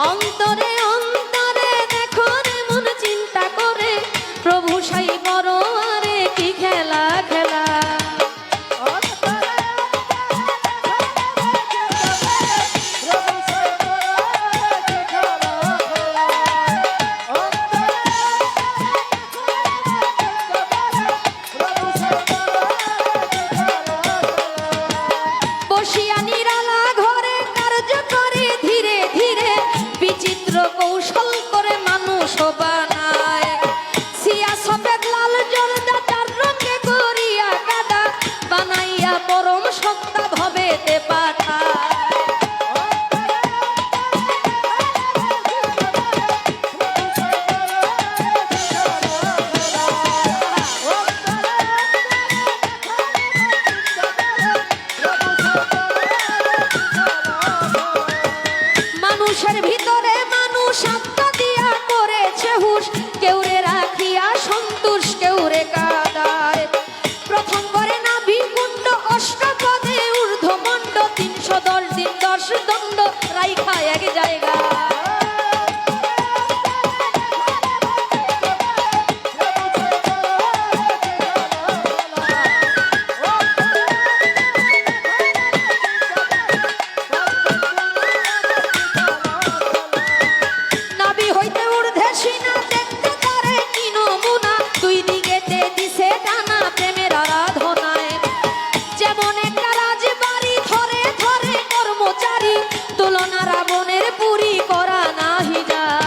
অন্তরে অন্তরে দেখো রে মন চিন্তা করে, প্রভু সাই বড় আরে কি খেলা খেলা। বসিয়া নিরালা ঘরে কার্য করে ধীরে ধীরে, বিচিত্র কৌশল করে মানুষ বানায়। সিয়া সফেদ লাল জর্দা চার রঙে করিয়া কাদা, বানাইয়া পরম সত্তা ভবেতে পাঠায়। মানুষের ভিতরে মানুষ আত্মা দিয়া করেছে হুশ, কেউ রে রাখিয়া সন্তোষ কেউ রে কাদায়। প্রথম করে নাভি কুণ্ড অষ্টপদে ঊর্ধ্বমণ্ড, 310 দিন 10 দণ্ড রাইখা এক জায়গা। নাভি হইতে ঊর্ধ্বে সিনা দেখতে পারে কি নমুনা, দুই দিকেতে দিছে টানা প্রেমের আরাধনায়। যেমন একটা রাজবাড়ি ধরে ধরে কর্মচারী, তুলনা রাবণের পুরী করা নাহি যায়।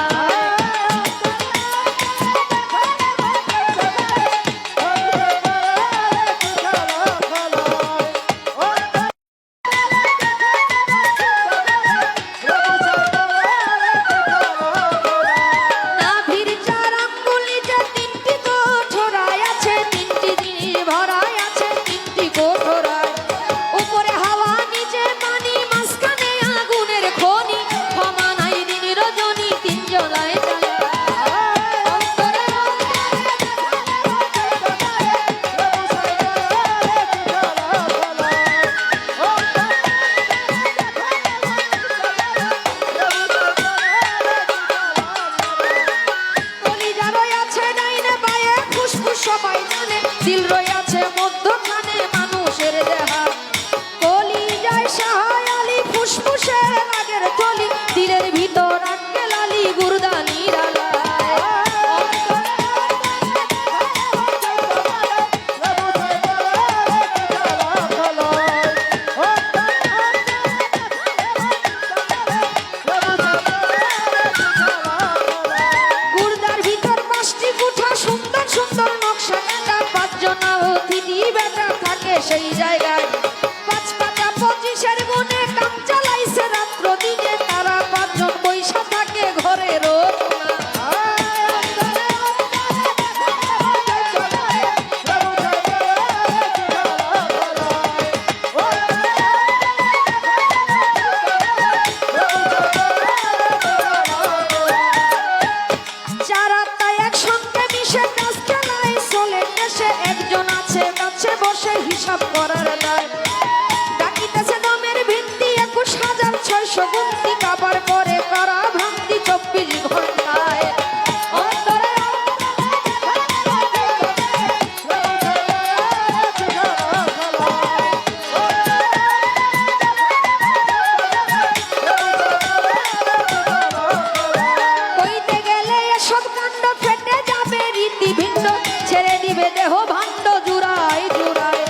নাভির চার আঙ্গুল নিচে 3টি কোঠরায় আছে, 3টি জিনিস ভরায় আছে 3টি কোঠরায়। উপরে হাওয়া নিচে পানি, মাঝখানে আগুনের খনি, ক্ষমা নাই দিন রজনী 3 জ্বলায় জ্বালায়। অন্তরে কলিজা রয়াছে ডাইনে বায়ে, ফুসফুস সবাই জানে, দিল রয়াছে মধ্যখানে মানুষের দেহা। কলিজায় সাহায় আলী, ফুসফুসের রাগের থলি, দিলের ভিতর আটকে লালি গুর্দা নিরালায়। গুর্দার ভিতর 5টি কুঠা, সুন্দর সুন্দর নকশা কাটা, 5 জনা অতিথি বেটা থাকে সেই জায়গায়। 5 পাতা 25-এর গুণে কাম চালাইছে রাত্র দিনে, তারা 5 জন বৈশা থাকে ঘরের চার আত্মায় একসঙ্গে মিশে কাজ খেলায় চলে দেশে। একজন আছে কাছে বসে হিসাব করার দায়, ডাকিতেছে দমের ভিত্তি 21,600 গুনতি, কাবার করে করা ভ্রান্তি 24 ঘন্টায়। অন্তরে কইতে গেলে এসব কাণ্ড ফেটে যাবে রীতি ভিন্ন, ছেড়ে দিবে দেহ ভাণ্ড জুড়াই জুড়াই।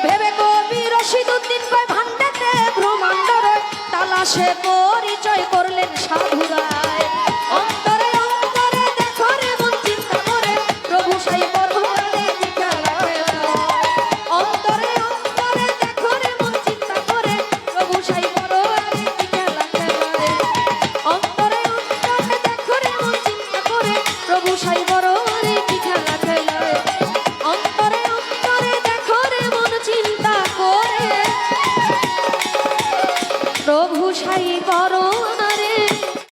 ভেবে কবি রশিদউদ্দিন কয় ভাণ্ডেতে ব্রহ্মাণ্ড রয়, তালাশে পরিচয় করলেন সাধুরায়। অন্তরে অন্তরে দেখো রে মন চিন্তা করে, প্রভু সাই বড় আরে কি খেলা খেলা। অন্তরে অন্তরে দেখো রে মন চিন্তা করে, প্রভু সাই বড় আরে কি খেলা খেলা। অন্তরে অন্তরে দেখো রে মন চিন্তা করে, প্রভু সাই বড় আরে কি খেলা।